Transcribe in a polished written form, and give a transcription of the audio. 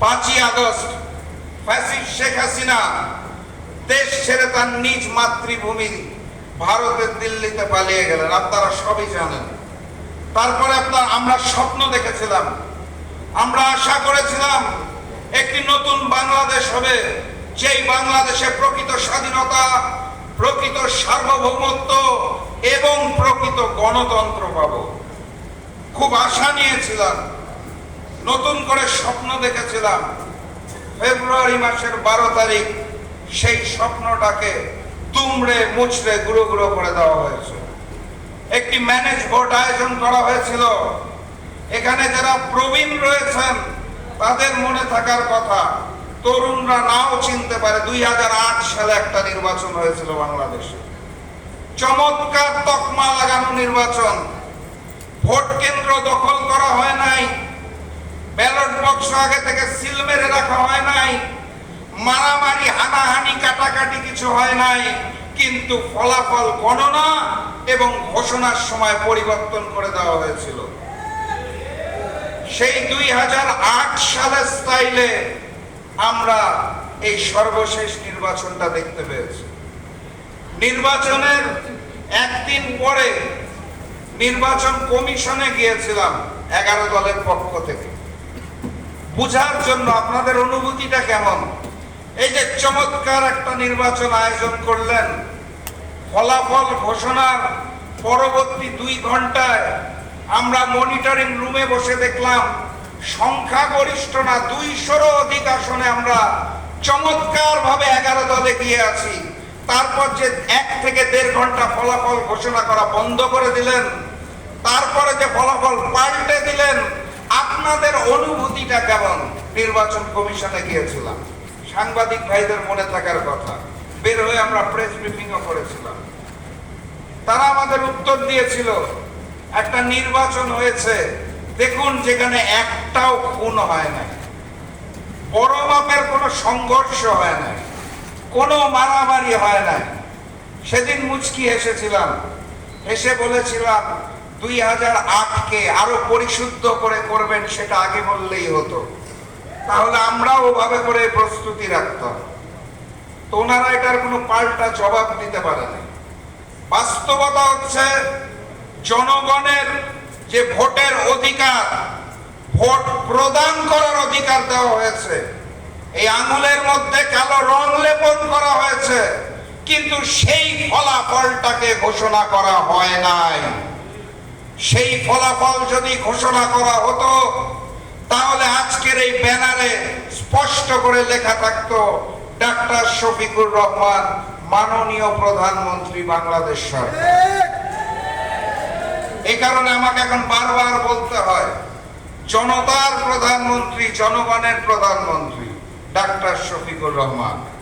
5ই August fascist Sheikh Hasina দেশ ছেড়ে তার নিজ মাতৃভূমি ভারতের দিল্লিতে পালিয়ে গেলেন, আপনারা সবই জানেন। তারপরে আমরা স্বপ্ন দেখেছিলাম, আমরা আশা করেছিলাম একটি নতুন বাংলাদেশ হবে, যেই বাংলাদেশে প্রকৃত স্বাধীনতা, প্রকৃত সার্বভৌমত্ব এবং প্রকৃত গণতন্ত্র পাব। খুব আশা নিয়েছিলাম, নতুন করে স্বপ্ন দেখেছিলাম। ফেব্রুয়ারি মাসের 12 তারিখ সেই স্বপ্নটাকে দুমড়ে মুচড়ে গুঁড়ো গুঁড়ো করে দেওয়া হয়েছে। একটি ম্যানেজ ভোট আয়োজন করা হয়েছিল। এখানে যারা প্রবীণ রয়েছেন তাদের মনে থাকার কথা, তরুণরা নাও চিনতে পারে, 2008 সালে একটা নির্বাচন হয়েছিল বাংলাদেশে। চমৎকার তকমা লাগানো নির্বাচন, ভোট কেন্দ্র দখল করা হয় নাই, ব্যালট বক্স আগে থেকে সিল মেরে রাখা হয় নাই, মারামারি হানাহানি কাটাকাটি কিছু হয় নাই, কিন্তু ফলাফল গণনা এবং ঘোষণার সময় পরিবর্তন করে দেওয়া হয়েছিল। সেই 2008 সালের স্টাইলে আমরা এই সর্বশেষ নির্বাচনটা দেখতে পেয়েছি। নির্বাচনের একদিন পরে নির্বাচন কমিশনে গিয়েছিলাম 11 দলের পক্ষ থেকে, বুঝার জন্য আপনাদের অনুভূতিটা কেমন। এই যে চমৎকার একটা নির্বাচন আয়োজন করলেন, ফলাফল ঘোষণার পরবর্তী 2 ঘন্টায় আমরা মনিটরিং রুমে বসে দেখলাম সংখ্যাগরিষ্ঠ না 200-রও অধিক আসনে আমরা চমৎকার ভাবে 11 দলে গিয়ে আছি। তারপর যে 1 থেকে 1.5 ঘন্টা ফলাফল ঘোষণা করা বন্ধ করে দিলেন, তারপরে যে ফলাফল পাল্টে দিলেন, আপনাদের অনুভূতিটা কেমন? নির্বাচন কমিশনে গিয়েছিলাম, সাংবাদিক ভাইদের মনে থাকার কথা, বের হয়ে আমরা প্রেস ব্রিফিংও করেছিলাম। তারা আমাদের উত্তর দিয়েছিল, একটা নির্বাচন হয়েছে দেখুন যেখানে একটাও খুন হয় নাই, বড় মাপের কোনো সংঘর্ষ হয় নাই, কোনো মারামারি হয় নাই। সেদিন মুচকি হেসেছিলাম, হেসে বলেছিলাম 2008-কে আরো পরিশুদ্ধ করে করবেন, সেটা আগে বললেই হতো, তাহলে আমরাও ওভাবে করে প্রস্তুতি রাখতাম। তো ওনারা এটার কোনো পাল্টা জবাব দিতে পারেনি। বাস্তবতা হচ্ছে জনগণের যে ভোটের অধিকার, ভোট প্রদান করার অধিকার দেওয়া হয়েছে, এই আঙুলের মধ্যে কালো রং লেপন করা হয়েছে, কিন্তু সেই ফলাফলটাকে ঘোষণা করা হয় নাই। সেই ফলাফল যদি ঘোষণা করা হতো তাহলে আজকের এই ব্যানারে স্পষ্ট করে লেখা থাকতো ডাক্তার শফিকুর রহমান, মাননীয় প্রধানমন্ত্রী বাংলাদেশ সরকার। এই কারণে আমাকে এখন বারবার বলতে হয়, জনতার প্রধানমন্ত্রী, জনগণের প্রধানমন্ত্রী ডাক্তার শফিকুর রহমান।